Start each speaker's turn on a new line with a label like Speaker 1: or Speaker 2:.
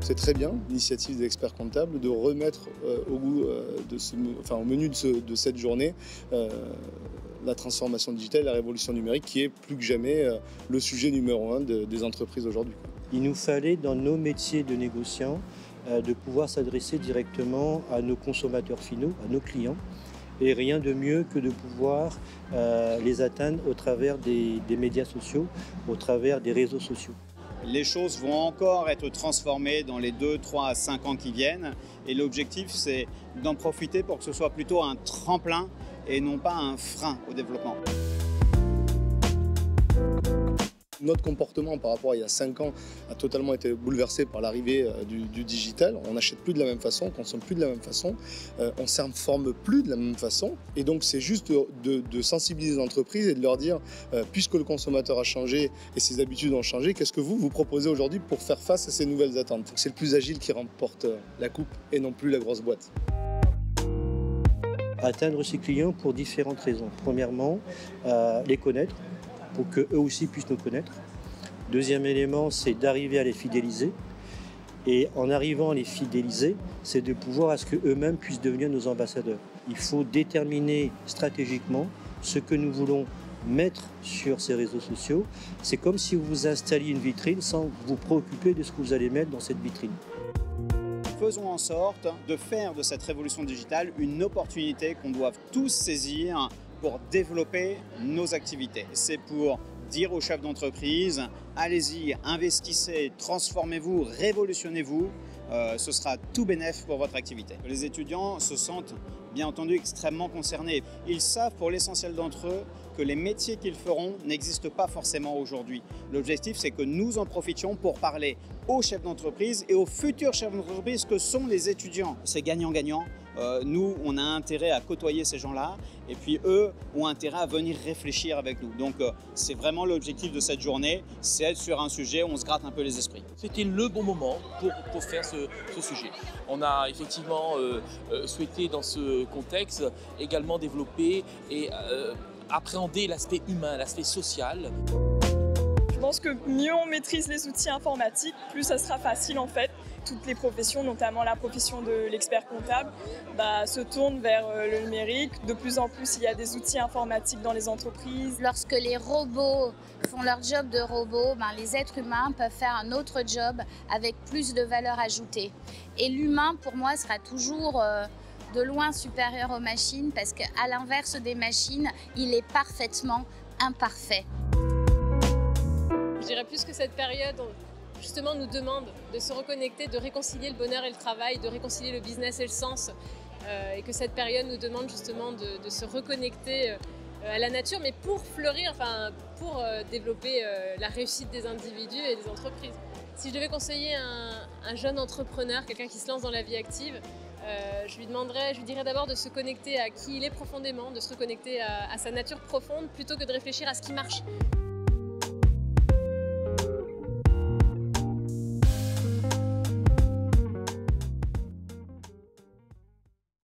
Speaker 1: C'est très bien l'initiative des experts comptables de remettre au menu de cette journée la transformation digitale, la révolution numérique qui est plus que jamais le sujet numéro 1 des entreprises aujourd'hui.
Speaker 2: Il nous fallait dans nos métiers de négociants de pouvoir s'adresser directement à nos consommateurs finaux, à nos clients. Et rien de mieux que de pouvoir les atteindre au travers des médias sociaux, au travers des réseaux sociaux.
Speaker 3: Les choses vont encore être transformées dans les 2, 3 à 5 ans qui viennent. Et l'objectif, c'est d'en profiter pour que ce soit plutôt un tremplin et non pas un frein au développement.
Speaker 1: Notre comportement par rapport à il y a 5 ans a totalement été bouleversé par l'arrivée du digital. On n'achète plus de la même façon, on ne consomme plus de la même façon, on ne s'informe plus de la même façon. Et donc c'est juste de sensibiliser les entreprises et de leur dire, puisque le consommateur a changé et ses habitudes ont changé, qu'est-ce que vous proposez aujourd'hui pour faire face à ces nouvelles attentes? C'est le plus agile qui remporte la coupe et non plus la grosse boîte.
Speaker 2: Atteindre ses clients pour différentes raisons. Premièrement, les connaître, pour qu'eux aussi puissent nous connaître. Deuxième élément, c'est d'arriver à les fidéliser. Et en arrivant à les fidéliser, c'est de pouvoir à ce qu'eux-mêmes puissent devenir nos ambassadeurs. Il faut déterminer stratégiquement ce que nous voulons mettre sur ces réseaux sociaux. C'est comme si vous installiez une vitrine sans vous préoccuper de ce que vous allez mettre dans cette vitrine.
Speaker 3: Faisons en sorte de faire de cette révolution digitale une opportunité qu'on doit tous saisir pour développer nos activités. C'est pour dire aux chefs d'entreprise, allez-y, investissez, transformez-vous, révolutionnez-vous, ce sera tout bénef pour votre activité. Les étudiants se sentent bien entendu extrêmement concernés. Ils savent pour l'essentiel d'entre eux que les métiers qu'ils feront n'existent pas forcément aujourd'hui. L'objectif, c'est que nous en profitions pour parler aux chefs d'entreprise et aux futurs chefs d'entreprise que sont les étudiants. C'est gagnant-gagnant. Nous, on a intérêt à côtoyer ces gens-là et puis eux ont intérêt à venir réfléchir avec nous. Donc c'est vraiment l'objectif de cette journée, c'est être sur un sujet où on se gratte un peu les esprits.
Speaker 4: C'était le bon moment pour faire ce sujet. On a effectivement souhaité dans ce contexte également développer et appréhender l'aspect humain, l'aspect social.
Speaker 5: Je pense que mieux on maîtrise les outils informatiques, plus ça sera facile en fait. Toutes les professions, notamment la profession de l'expert comptable, se tournent vers le numérique. De plus en plus, il y a des outils informatiques dans les entreprises.
Speaker 6: Lorsque les robots font leur job de robot, les êtres humains peuvent faire un autre job avec plus de valeur ajoutée. Et l'humain, pour moi, sera toujours de loin supérieur aux machines parce qu'à l'inverse des machines, il est parfaitement imparfait.
Speaker 7: Je dirais plus que cette période justement nous demande de se reconnecter, de réconcilier le bonheur et le travail, de réconcilier le business et le sens. Et que cette période nous demande justement de se reconnecter à la nature, mais pour fleurir, pour développer la réussite des individus et des entreprises. Si je devais conseiller un jeune entrepreneur, quelqu'un qui se lance dans la vie active, je lui dirais d'abord de se connecter à qui il est profondément, de se reconnecter à sa nature profonde plutôt que de réfléchir à ce qui marche.